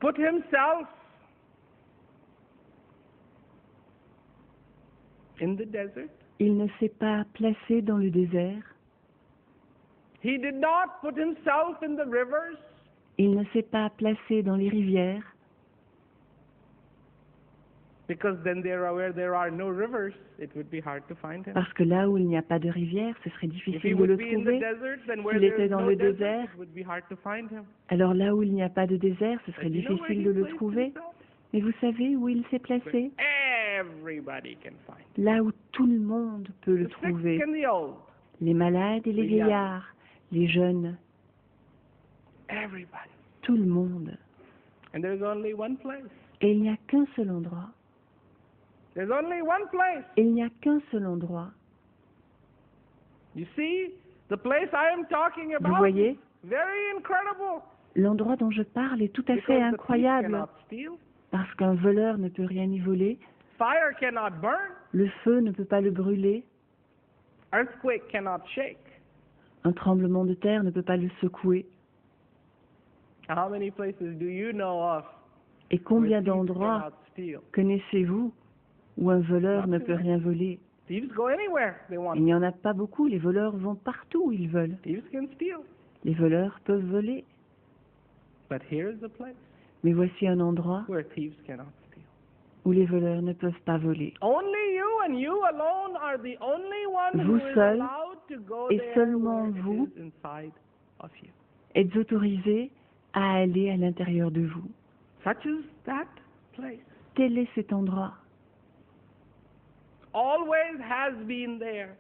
put himself in the desert. Il ne s'est pas placé dans le désert. He did not put himself in the rivers. Il ne s'est pas placé dans les rivières. Because then where there are no rivers, it would be hard to find him. Parce que là où il n'y a pas de rivière, ce serait If he difficile de would le be in the trouver. desert, then where S'il there était is dans no le desert, désert, it would be hard to find him. alors là où il n'y a pas de désert, ce serait But you know where difficile he de le placed trouver. himself? Mais vous savez où il s'est Where placé? everybody can find him. Là où tout le monde peut le The sick trouver. and the old, Les malades et les The young. vieillards, les jeunes, everybody. tout le monde. And there's only one place. Et il n'y a qu'un seul endroit. There's only one place. Et il n'y a qu'un seul endroit. You see, the place I am talking Vous about voyez, is very incredible. l'endroit dont je parle est tout à Because fait the thief incroyable. cannot steal, Parce qu'un voleur ne peut rien y voler, fire cannot burn, le feu ne peut pas le brûler, earthquake cannot shake. un tremblement de terre ne peut pas le secouer. How many places do you know of Et combien where thieves d'endroits cannot steal? connaissez-vous où un voleur ne peut rien voler? Thieves go anywhere they want. Il n'y en a pas beaucoup, les voleurs vont partout où ils veulent. Thieves can steal. Les voleurs peuvent voler, But here is a place mais voici un endroit where thieves cannot steal. où les voleurs ne peuvent pas voler. Only you and you alone are the only one Vous who is seul allowed to go et there seulement where it vous is inside of you. Êtes autorisés à aller à l'intérieur de vous. Such is that place. Tel est cet endroit. Always has been there.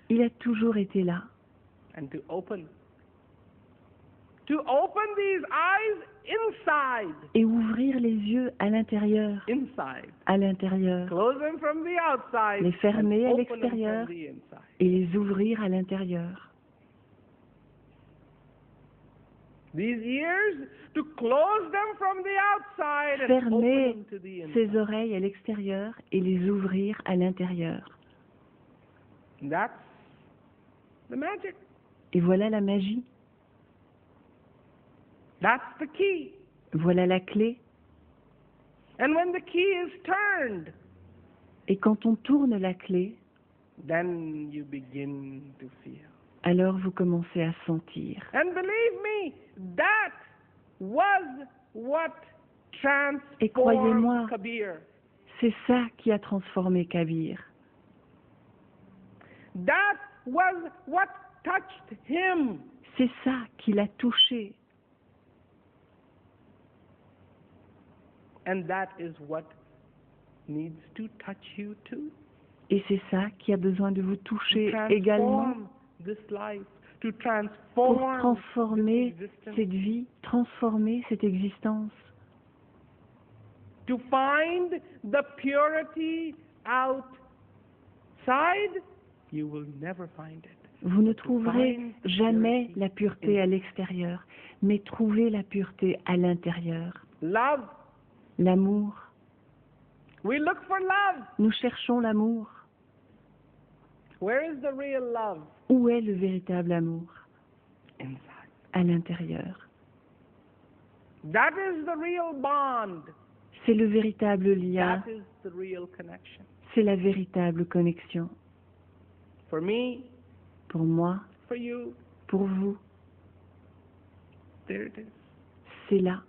Il a toujours été là. And to open these eyes inside. Et ouvrir les yeux à l'intérieur. Inside. À l'intérieur. Close them from the outside. Les fermer and à open them l'extérieur from the inside. et les ouvrir à l'intérieur. These ears, to close them from the outside and Fermer open them to the inside. ses oreilles à l'extérieur et les ouvrir à l'intérieur. That's the magic. Et voilà la magie. That's the key. Voilà la clé. And when the key is turned, Et quand on tourne la clé, then you begin to feel. alors vous commencez à sentir. And believe me, that was what Et croyez-moi, transformed Kabir. c'est ça qui a transformé Kabir. That was what touched him. C'est ça qui l'a touché. And that is what needs to touch you too. Et c'est ça qui a besoin de vous To toucher également transform this life, to pour transform transformer this existence, cette vie, transformer cette existence, to find the purity outside, you will never find it. Vous ne trouverez jamais la pureté à l'extérieur, mais trouvez la pureté à l'intérieur. Love. L'amour. We look for love. Nous cherchons l'amour. Where is the real love? Où est le véritable amour? Inside. À l'intérieur. That is the real bond. C'est le véritable lien. That is the real connection. C'est la véritable connexion. For me, Pour moi, for you, pour vous, there it is. c'est là.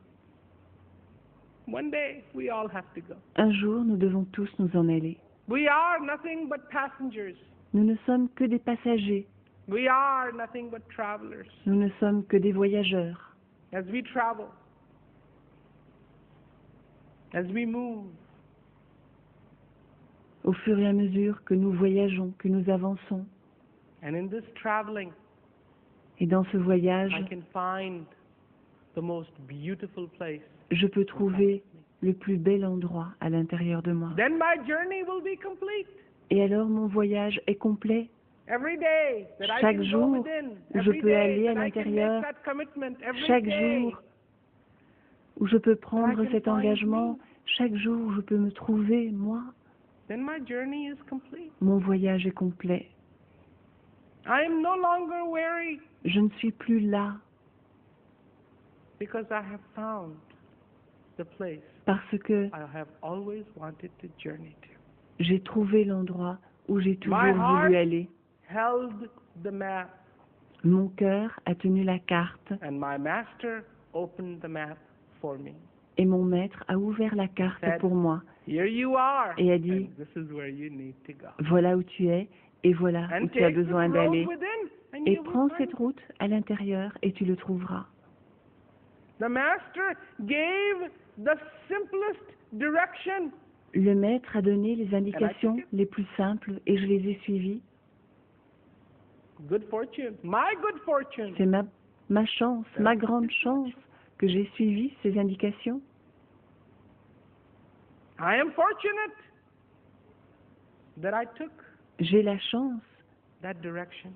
One day we all have to go. Un jour, nous devons tous nous en aller. We are nothing but passengers. Nous ne sommes que des passagers. We are nothing but travelers. Nous ne sommes que des voyageurs. As we travel, as we move, Au fur et à mesure que nous voyageons, que nous avançons, and in this traveling, et dans ce voyage, I can find the most beautiful place. je peux trouver le plus bel endroit à l'intérieur de moi. Then my journey will be complete. Et alors mon voyage est complet. Every day that I Chaque can jour go within, où je every peux day aller à that I can l'intérieur, make that commitment, every chaque day, jour où je peux prendre I can cet find engagement, me. chaque jour où je peux me trouver, moi, then my journey is complete. mon voyage est complet. I am no longer weary Je ne suis plus là because I have found the place parce que I have always wanted to journey to. j'ai trouvé l'endroit où j'ai toujours My heart voulu aller. held the map, Mon cœur a tenu la carte and my master opened the map for me. et mon maître a ouvert la carte Said, pour moi Here you are, et a dit, and this is where you need to go. voilà où tu es et voilà où And tu as take this besoin road d'aller. within, and Et you will prends find cette it. route à l'intérieur et tu le trouveras. The master gave the simplest direction. Le maître a donné les indications it. les plus simples et je les ai suivies. Good fortune, my good fortune. C'est ma chance, ma grande chance que j'ai suivi ces indications. I am fortunate that I took J'ai la chance that direction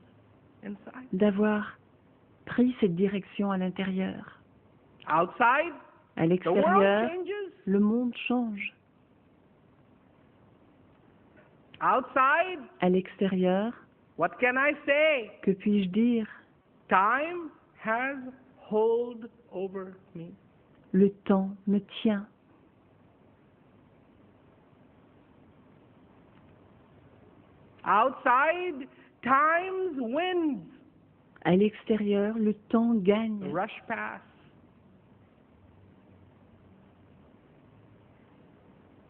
inside. d'avoir pris cette direction à l'intérieur. Outside, À the world l'extérieur, changes. le monde change. Outside, À l'extérieur, what can I say? que puis-je dire? Time has hold over me. Le temps me tient. Outside, time's winds À l'extérieur, le temps gagne. rush past.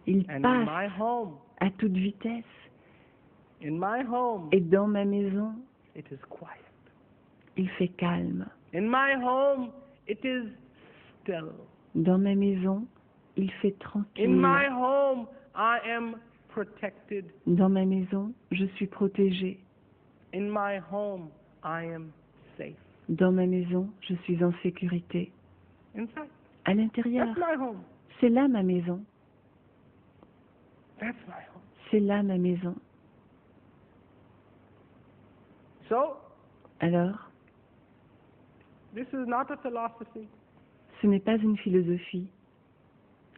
Il And in passe my home, à toute vitesse. in my home, Et dans ma maison, it is quiet. il fait calme. In my home, it is still. Dans ma maison, il fait In tranquille. my home, I am protected. Dans ma maison, je suis protégée. In my home, I am safe. Dans ma maison, je suis en sécurité. Inside. À l'intérieur, That's my home. c'est là ma maison. That's my home. C'est là ma maison. So, Alors, this is not a philosophy. ce n'est pas une philosophie.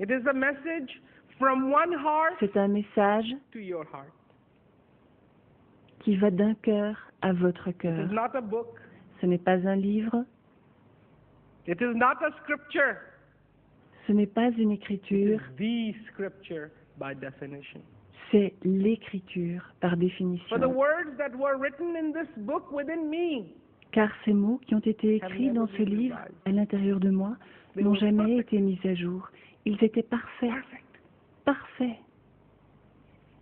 It is a message from one heart C'est un message to your heart. qui va d'un cœur à votre It cœur. is not a book. Ce n'est pas un livre, It is not a scripture. ce n'est pas une It écriture, is the scripture by definition. c'est l'écriture par For the définition. words that were written in this book within me, Car ces mots qui ont été écrits dans ce livre à l'intérieur de moi n'ont jamais été mis à jour. Ils étaient parfaits, perfect. parfaits.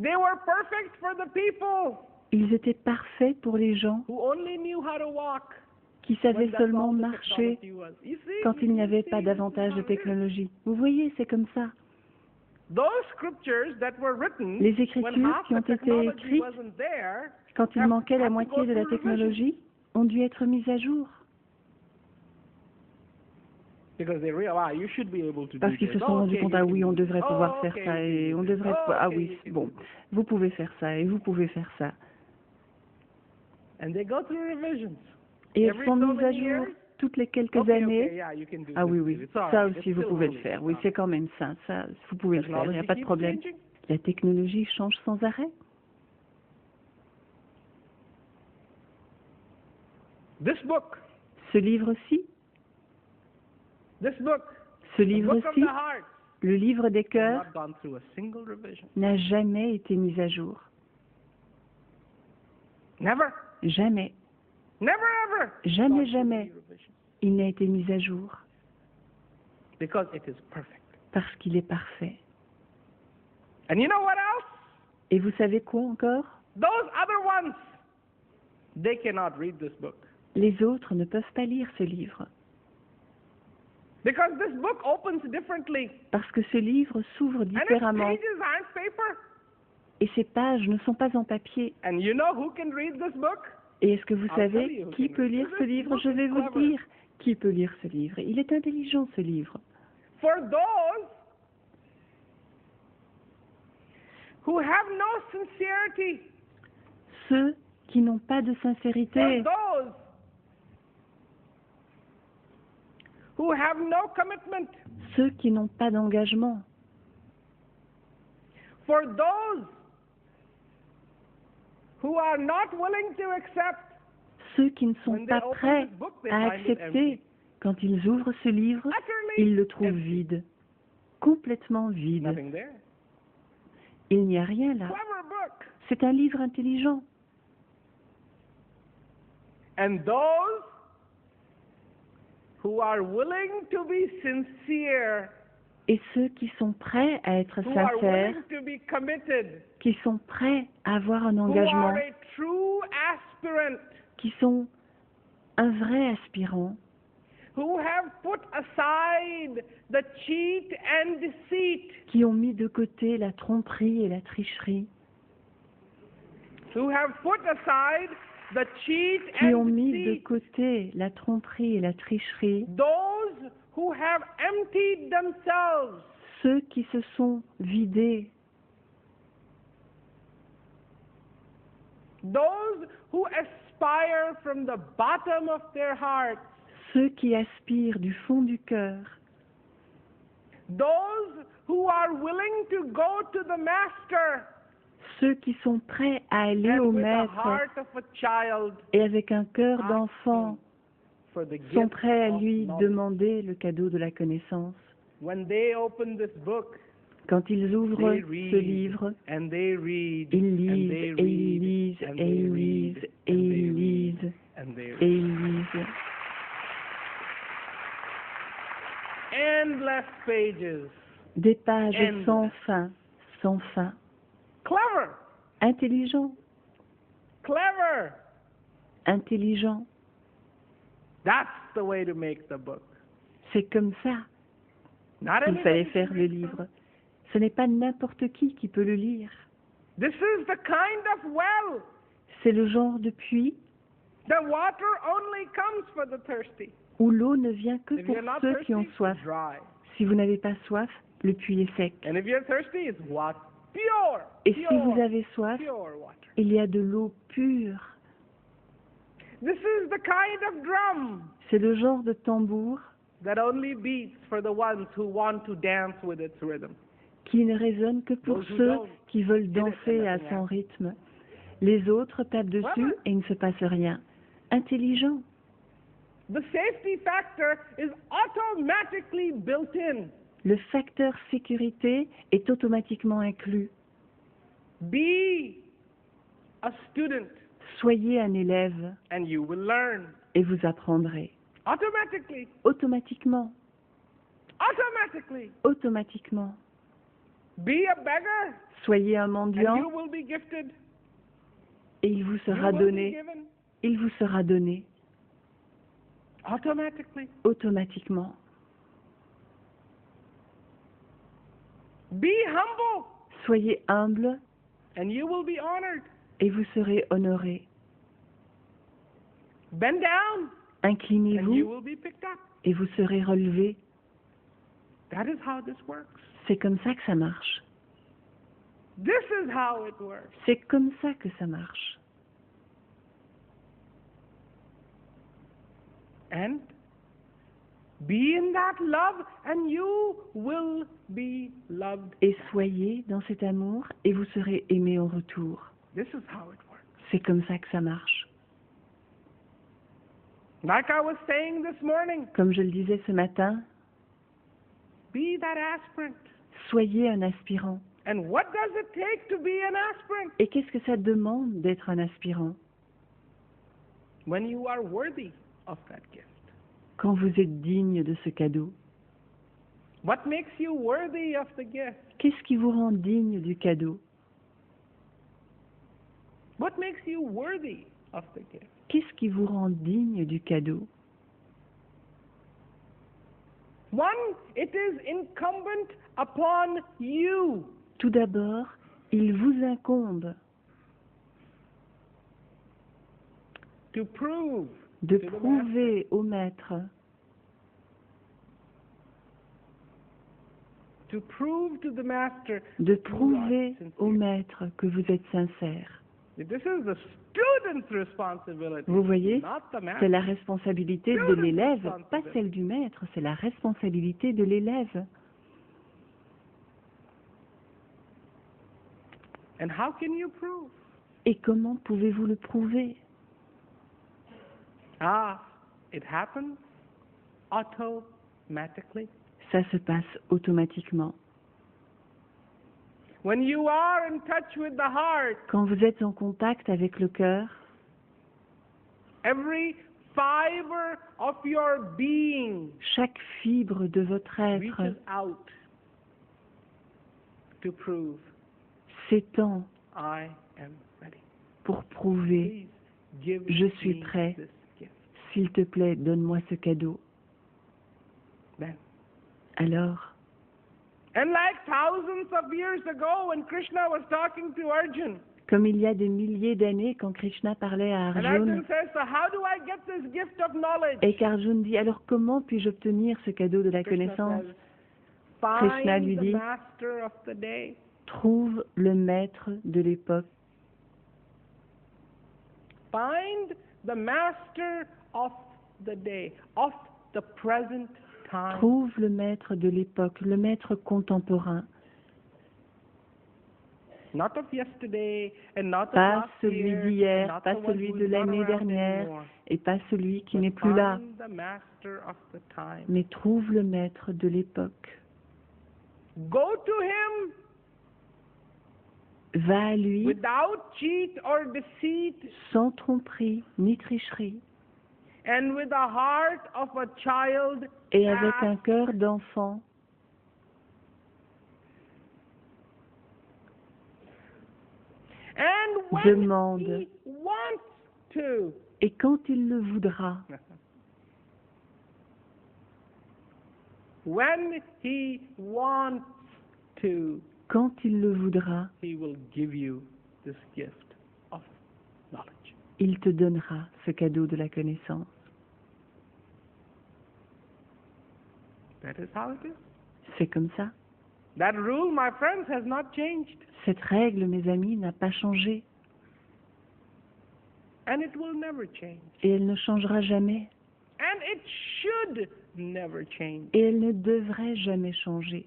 They were perfect for the people Ils étaient parfaits pour les gens who only knew how to walk. qui when savaient that's seulement all the marcher technology was. You see, quand il n'y you avait see, pas this davantage is de how it is. technologie. Vous voyez, c'est comme ça. Those scriptures that were written Les when écritures half qui ont the été technology écrites wasn't there, quand il have- manquait la have to moitié go de la through revision. technologie ont dû être mises à jour. Because they realized you should be able to Parce do qu'ils se this. sont Oh, rendus okay, compte, you ah can oui, do on this. devrait Oh, pouvoir faire okay, ça, you et can on do this. devrait... Oh, Ah okay, oui, you can bon, do this. vous pouvez faire ça, et vous pouvez faire ça. And they go through revisions. Et elles Every sont so mises à many jour years? toutes les quelques Okay, années. okay, yeah, you can do Ah this oui, too. oui, It's all ça right. aussi It's vous still pouvez le holy. faire. It's Oui, all c'est right. quand même ça, vous pouvez le faire, il n'y a Technology pas de keeps problème. changing. La technologie change sans arrêt. This book, Ce livre-ci, this book, ce the book of livre-ci, the heart, le livre des has cœurs, not gone through a single revision. n'a jamais été mis à jour. Never, Jamais, never ever. Jamais, gone through jamais. any revision. il n'a été mis à jour. Because it is perfect. Parce qu'il est parfait. And you know what else? Et vous savez quoi encore? Those other ones, they cannot read this book. Les autres ne peuvent pas lire ce livre. Because this book opens differently. Parce que ce livre s'ouvre And its différemment. pages aren't paper. Et ces pages ne sont pas en papier. And you know who can read this book? Et est-ce que vous I'll tell savez you who qui can peut read lire this ce livre? book. Je vais It's vous le clever. dire. Qui peut lire ce livre? Il est intelligent, ce livre. For those who have no sincerity, Ceux qui n'ont pas de for sincérité, those who have no commitment, ceux qui n'ont pas d'engagement, for those who are not willing to accept. ceux qui ne sont When they pas open prêts this book, they à find it accepter. empty. Quand ils ouvrent ce livre, Utterly ils le trouvent empty. vide. complètement vide. Nothing there. Il n'y a rien là. Clever book. C'est un livre intelligent. And those who are willing to be sincere, Et ceux qui sont prêts à être who are sincères, willing to be committed, qui sont prêts à avoir un who engagement, are a true aspirant, qui sont un vrai aspirant, who have put aside the cheat and deceit, qui ont mis de côté la tromperie et la tricherie, who have put aside the cheat qui ont and mis de deceit, côté la tromperie et la tricherie, those who have emptied themselves, ceux qui se sont vidés, those who aspire from the bottom of their hearts, ceux qui aspirent du fond du cœur, those who are willing to go to the master ceux qui sont prêts à aller and au with the maître heart of a child et avec un cœur d'enfant for the sont gift prêts à of lui knowledge. demander le cadeau de la connaissance. When they open this book, Quand ils ouvrent they ce read livre, and they read ils and lisent they et ils read lisent and et they ils read lisent et and they ils read lisent and they et read. ils lisent. Endless pages. Des pages Endless. sans fin, sans fin. Clever, Intelligent, clever. intelligent. That's the way to make the book. C'est comme ça Not qu'il fallait anybody faire can le read livre. them. Ce n'est pas n'importe qui peut le lire. This is the kind of well. C'est le genre de puits The water only comes for the thirsty. où l'eau ne vient que If pour you're not ceux thirsty, qui ont soif. it's dry. Si vous n'avez pas soif, le puits est sec. And if you're thirsty, it's what? Pure. Et pure, si vous avez soif, pure water. il y a de l'eau pure. This is the kind of drum C'est le genre de tambour that only beats for the ones who want to dance with its rhythm. qui ne résonne que pour Those who ceux don't, qui veulent it is danser à nothing son else. rythme. Les autres tapent dessus Voilà. et il ne se passe rien. Intelligent. The safety factor is automatically built in. Le facteur sécurité est automatiquement inclus. Be a student Soyez un élève and you will learn. et vous apprendrez. Automatically. Automatiquement. Automatically. Automatiquement. Be a beggar Soyez un and mendiant you will be gifted. et il vous You sera will be donné. given. Il vous sera donné. Automatically. Automatiquement. Be humble Soyez humble and you will be honored. et vous serez honoré. Bend down and you Inclinez-vous will be picked up. et vous serez relevé. That is how this works. C'est comme ça que ça marche. This is how it works. C'est comme ça que ça marche. And be in that love and you will be loved. Et soyez dans cet amour et vous serez aimé en retour. This is how it works. C'est comme ça que ça marche. Like I was saying this morning, Comme je le disais ce matin, be that aspirant. soyez un aspirant. And what does it take to be an aspirant? Et qu'est-ce que ça demande d'être un aspirant? When you are worthy of that gift. Quand vous êtes digne de ce cadeau. What makes you worthy of the gift? Qu'est-ce qui vous rend digne du cadeau? What makes you worthy of the gift? Qu'est-ce qui vous rend digne du cadeau? One, it is incumbent upon you Tout d'abord, il vous incombe to prove de to the prouver au maître, to the master de that you are prouver sincere. au maître que vous êtes sincère. This is the student's responsibility, Vous voyez, not the c'est master. la responsabilité de l'élève, pas celle du maître, c'est la responsabilité de l'élève. And how can you prove? Et comment pouvez-vous le prouver? It happens automatically. ça se passe automatiquement. When you are in touch with the heart, Quand vous êtes en contact avec le cœur, every fiber of your being chaque fibre de votre être reaches out to prove s'étend I am ready. pour prouver Please give je suis me prêt. this gift. S'il te plaît, donne-moi ce cadeau. Then, Alors, and like thousands of years ago when Krishna was talking to Arjun, comme il y a des milliers d'années quand Krishna parlait à and Arjuna, Arjun says, so how do I get this gift of knowledge? et qu'Arjuna dit, alors comment puis-je obtenir ce cadeau de la Krishna connaissance? says, Krishna find lui the dit, master of the day. trouve le maître de l'époque. Find the master of the day, of the present time. Trouve le maître de l'époque, le maître contemporain. Not of yesterday and not of Pas last celui year, d'hier, not pas the one celui who de is not l'année around dernière, anymore, et pas celui qui but n'est plus là, find the master of the time. mais trouve le maître de l'époque. Go to him Va à lui without cheat or deceit sans tromperie ni tricherie, and with the heart of a child. et avec un Ask. cœur d'enfant. And when Demande. he wants to. Et quand il le voudra, When he wants to, quand il le voudra, he will give you this gift of knowledge. il te donnera ce cadeau de la connaissance. That is how it is. C'est comme ça. That rule, my friends, has not changed. Cette règle, mes amis, n'a pas changé, And it will never change. et elle ne changera jamais, And it should never change. et elle ne devrait jamais changer.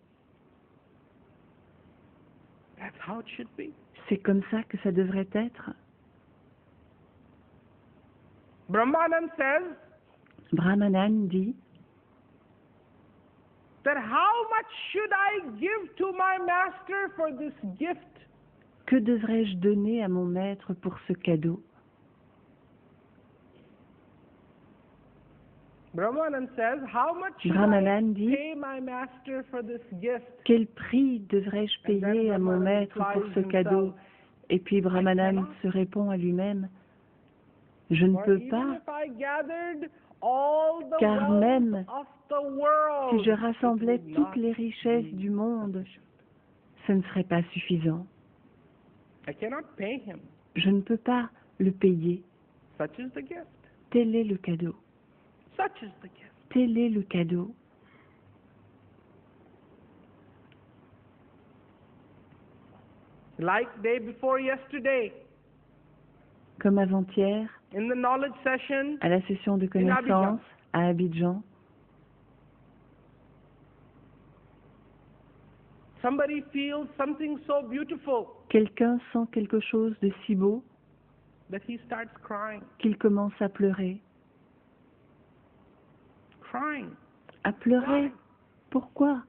That's how it should be. C'est comme ça que ça devrait être. Brahmanand says Brahmanan dit, that how much should I give to my master for this gift? que devrais-je donner à mon maître pour ce cadeau? Brahmanand says, how much should Brahmanan I dit, pay my master for this gift? quel prix devrais-je payer à mon maître pour ce cadeau? Et puis Brahmanan se répond à lui-même, je ne For peux even pas, if I gathered all the car wealth même of the world, si je it rassemblais would toutes not les richesses be du monde, sufficient. ce ne serait pas suffisant. I cannot pay him. Je ne peux pas le payer. Such is the gift. Tel est le cadeau. Such is the gift. Tel est le cadeau. Like day before yesterday, Comme avant-hier, in the knowledge session, à la session de connaissance à Abidjan, somebody feels something so beautiful quelqu'un sent quelque chose de si beau that he starts crying. qu'il commence à pleurer. Crying. À pleurer? Pourquoi?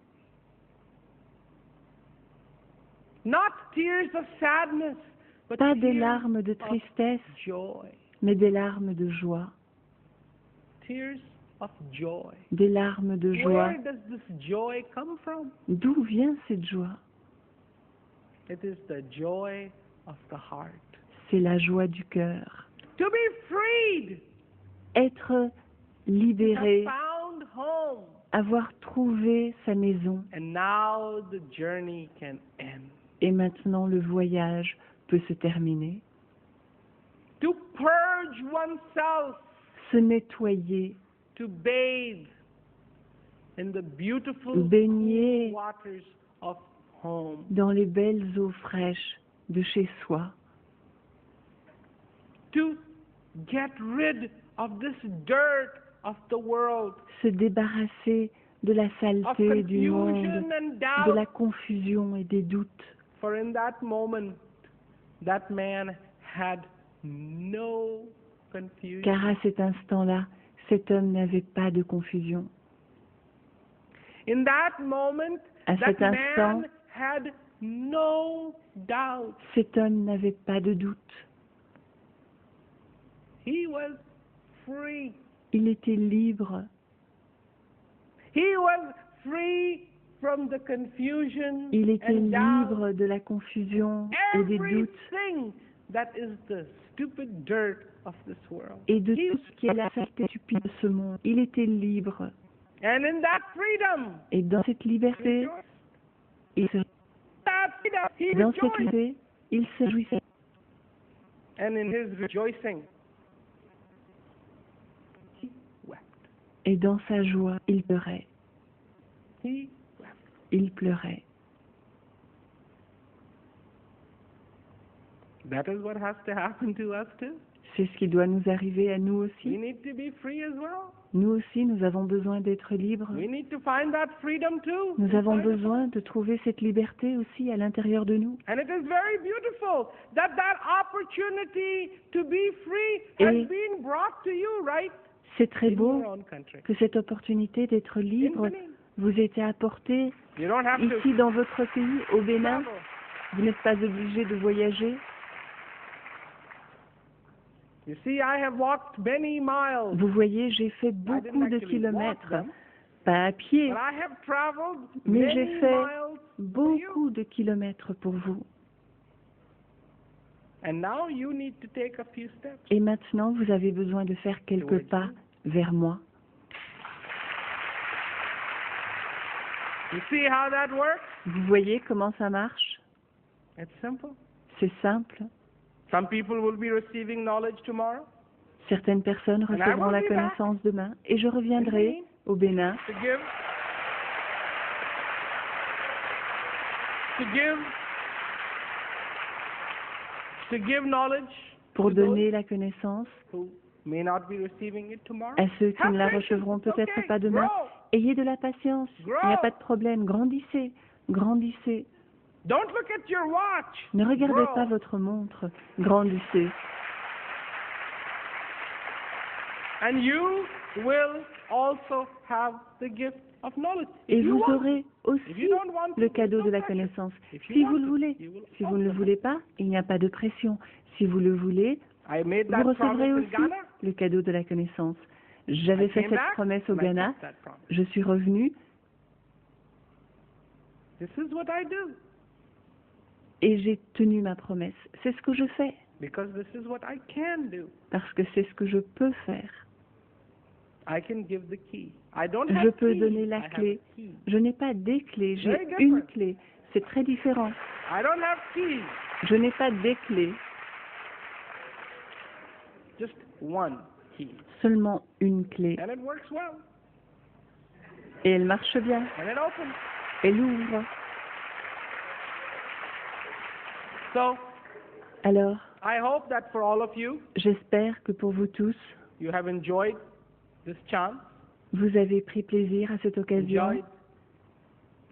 Not tears of sadness, but Pas des tears larmes de of tristesse, joy. mais des larmes de joie. Tears of joy. Des larmes de joie. Where does this joy come from? D'où vient cette joie? It is the joy of the heart. C'est la joie du cœur. To be freed, Être to libéré, have found home, avoir trouvé sa maison. and now the journey can end. Et maintenant le voyage peut se terminer. To purge oneself, Se nettoyer, to bathe in the beautiful Baigner. cool waters of home. dans les belles eaux fraîches de chez soi. To get rid of this dirt of the world, Se débarrasser de la of saleté du monde, confusion and de la doubt. confusion et des doutes. For in that moment, that man had no confusion. Car à cet instant-là, cet homme n'avait pas de confusion. In that moment, À that cet instant, man had no doubt. cet homme n'avait pas de doute. He was free. Il était libre. He was free from the confusion Il était and doubt. libre de la confusion et des doutes Everything that is the stupid dirt of this world. et de He tout ce qui est la saleté stupide de ce monde. Il était libre. And in that freedom, Et dans cette liberté, il se he Dans cette rejoiced. liberté, il se réjouissait. And in his rejoicing, he wept. Et dans sa joie, il pleurait. He wept. Il pleurait. That is what has to happen to us too. C'est ce qui doit nous arriver à nous We aussi. need to be free as well. Nous aussi, nous avons besoin d'être libres. We need to find that freedom too. Nous avons inside of us. besoin de trouver cette liberté aussi à l'intérieur de nous. And it is very beautiful that opportunity to be free Et has been brought to you, right? C'est très In beau your own country. que cette opportunité d'être libre In Benin. vous ait été apportée You don't have to ici dans votre pays, au Bénin. travel. Vous n'êtes pas obligé de voyager. You see, I have walked many miles, Vous voyez, j'ai fait I didn't beaucoup de actually walk kilomètres, them, pas à pied, but I have traveled mais many j'ai fait miles for you. beaucoup de kilomètres pour vous. And now you need to take a few steps. Et maintenant, vous avez besoin de faire quelques pas vers moi. You see how that works? Vous voyez comment ça marche? It's simple. C'est simple. Some people will be receiving knowledge tomorrow Certaines personnes I recevront will la be back. connaissance demain et je reviendrai au Bénin to give knowledge pour to those donner la connaissance who may not be receiving it tomorrow. à ceux qui Have ne la patience. recevront It's peut-être okay. pas demain. Grow. Ayez de la patience, il n'y a pas de problème. Grandissez, grandissez. Don't look at your watch. Ne regardez Grow. pas votre montre, grandissez. And you will also have the gift of knowledge. Et If you vous want. aurez If aussi you don't want to, le cadeau there's de no la pressure. connaissance. If you Si want vous le to, voulez. you will Si vous ne le also voulez pas, il n'y a pas de pression. Si vous le voulez, I made vous that recevrez promise in aussi Ghana. le cadeau de la connaissance. J'avais I fait came cette back, promesse au and I Ghana. kept that promise. Je suis revenu This is what I do et j'ai tenu ma promesse. C'est ce que je fais because this is what I can do. parce que c'est ce que je peux faire. I can give the key. I don't Je have peux keys, donner I la have clé. a key. Je n'ai pas des clés, j'ai Very different. une clé. C'est très différent. I don't have keys, Je n'ai pas des clés, just one key. seulement une clé. And it works well. Et elle marche bien. And it opens. Elle ouvre. So Alors, I hope that for all of you, j'espère que pour vous tous, you have enjoyed this chance, vous avez pris plaisir à cette occasion, enjoyed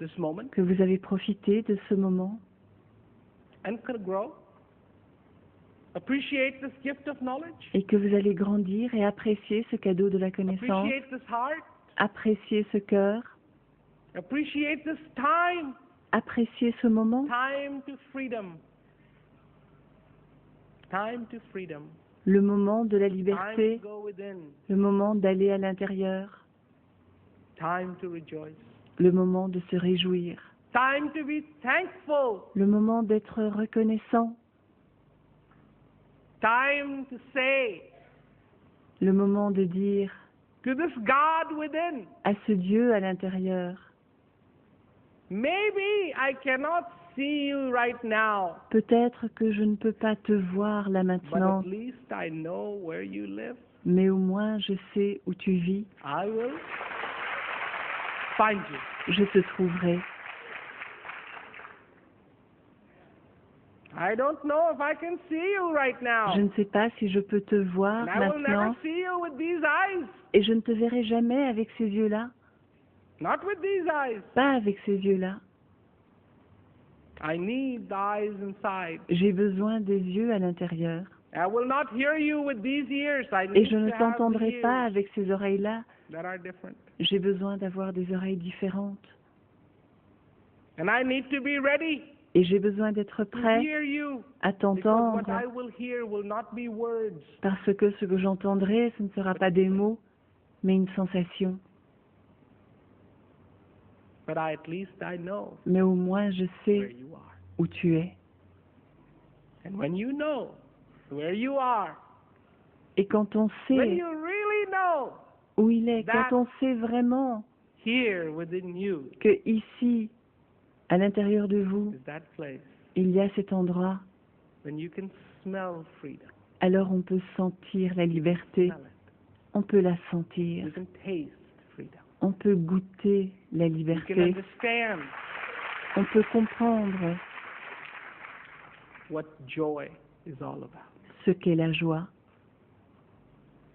this moment, que vous avez profité de ce moment and could grow. Appreciate this gift of knowledge. et que vous allez grandir et apprécier ce cadeau de la connaissance, Appreciate this heart. apprécier ce cœur, Appreciate this time. apprécier ce moment, Time to freedom. Time to freedom. le moment de la Time liberté, to go within. le moment d'aller à l'intérieur, Time to rejoice. le moment de se réjouir, Time to be thankful. le moment d'être reconnaissant, Time to say le moment de dire to this God within, à ce Dieu à l'intérieur, maybe I cannot see you right now, peut-être que je ne peux pas te voir là but maintenant, at least I know where you live. mais au moins je sais où tu vis, I will find you. je te trouverai. I don't know if I can see you right now. Je ne sais pas si je peux te voir And I will never maintenant, see you with these eyes. et je ne te verrai jamais avec ces yeux-là, Not with these eyes. pas avec ces yeux-là. I need the eyes inside. J'ai besoin des yeux à l'intérieur, I will not hear you with these ears. I et need je ne to have the t'entendrai pas ears. avec ces oreilles-là. that are different. J'ai besoin d'avoir des oreilles différentes. And I need to be ready Et j'ai besoin d'être to prêt hear you. à Because what t'entendre, I will hear will not be words, parce que ce que j'entendrai, ce ne sera pas des mots, mais une sensation. but at least I know Mais au moins je where sais you are. où tu es. And when you know where you are, Et quand on when sait you really know où il est, that quand on sait vraiment here within you que ici, à l'intérieur de vous, is that place, il y a cet endroit, when you can smell freedom, alors on peut sentir la liberté, smell it. on peut la sentir, You can taste freedom. on peut goûter la You can liberté, understand on peut comprendre what joy is all about. ce qu'est la joie.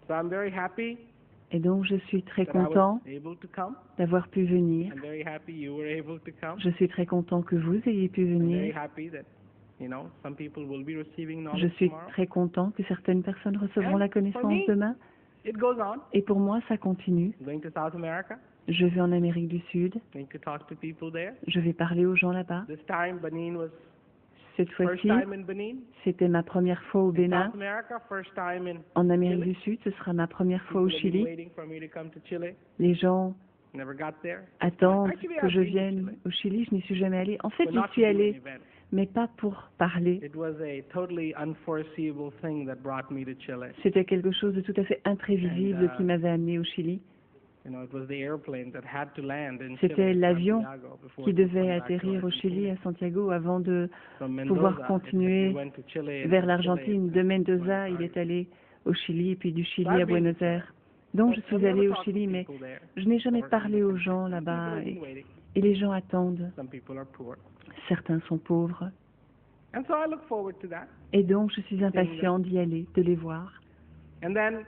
So I'm very happy Et donc je suis très that I was content able to come. d'avoir pu venir. I'm very happy you were able to come. Je suis très content que vous ayez pu I'm very venir. happy that, some people will be receiving Je knowledge suis tomorrow. très content que certaines personnes recevront And la for connaissance me, demain. It goes on. Et pour moi, ça continue. I'm going to South America, Je vais en Amérique du Sud. going to talk to people there. Je vais parler aux gens là-bas. This time, Benin was Cette first fois-ci, time in Benin. c'était ma première fois au In Bénin. South America, first time in En Amérique Chile. du Sud, ce sera ma première fois au People have been Chili. waiting for me to come to Chile. Les gens Never got there. attendent Actually, que I've je been to vienne Chile, au Chili. Je n'y suis jamais allée. En fait, but j'y not to suis do an allée, event. mais pas pour parler. It was a totally unforeseeable thing that brought me to Chile. C'était quelque chose de tout à fait imprévisible qui m'avait amené au Chili. It was the airplane that had to land in C'était Chile, l'avion Santiago, before qui it could devait come back to atterrir au Chili, à Santiago, avant de From pouvoir Mendoza, continuer we went to Chile, and vers from l'Argentine. Chile, De Mendoza, Buenos il est Aires. allé au Chili, et puis du Chili I've à been Buenos to Aires. Donc je But I've suis never allée au talked to Chili, mais people there. je n'ai jamais Or parlé in the aux country. gens Some là-bas, people have et been waiting. les gens attendent. Some people are poor. Certains sont pauvres. And so I look forward to that. Et donc je suis impatient d'y aller, de les voir. And then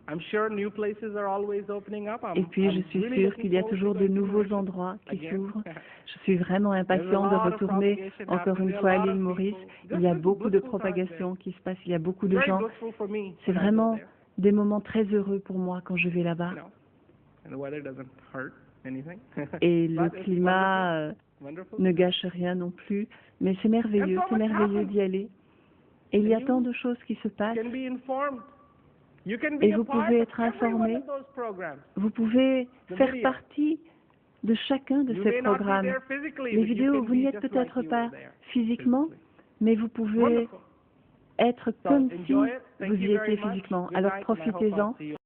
I'm sure new places are always opening up. Et puis je suis sûre qu'il y a toujours de nouveaux endroits qui s'ouvrent. Je suis vraiment impatient de retourner encore une fois à l'île Maurice. Il y a beaucoup de propagation qui se passe, il y a beaucoup de gens. C'est vraiment des moments très heureux pour moi quand je vais là-bas. And the weather doesn't hurt anything. Et le But it's climat wonderful. ne gâche rien non plus. Mais c'est merveilleux d'y aller. Et il y a tant de choses qui se passent. You can be informed. You can be Et a vous part pouvez of être every one informé. of those programs. Vous pouvez faire video. partie de chacun de You ces may not be programmes. there physically, Les but you vidéos, can vous be n'y êtes just peut-être like you pas were there physiquement, physically. mais vous pouvez Wonderful. être So comme si enjoy it. Thank vous you y very étiez much. physiquement. Good Alors night, and I hope I'll profitez-en. see you.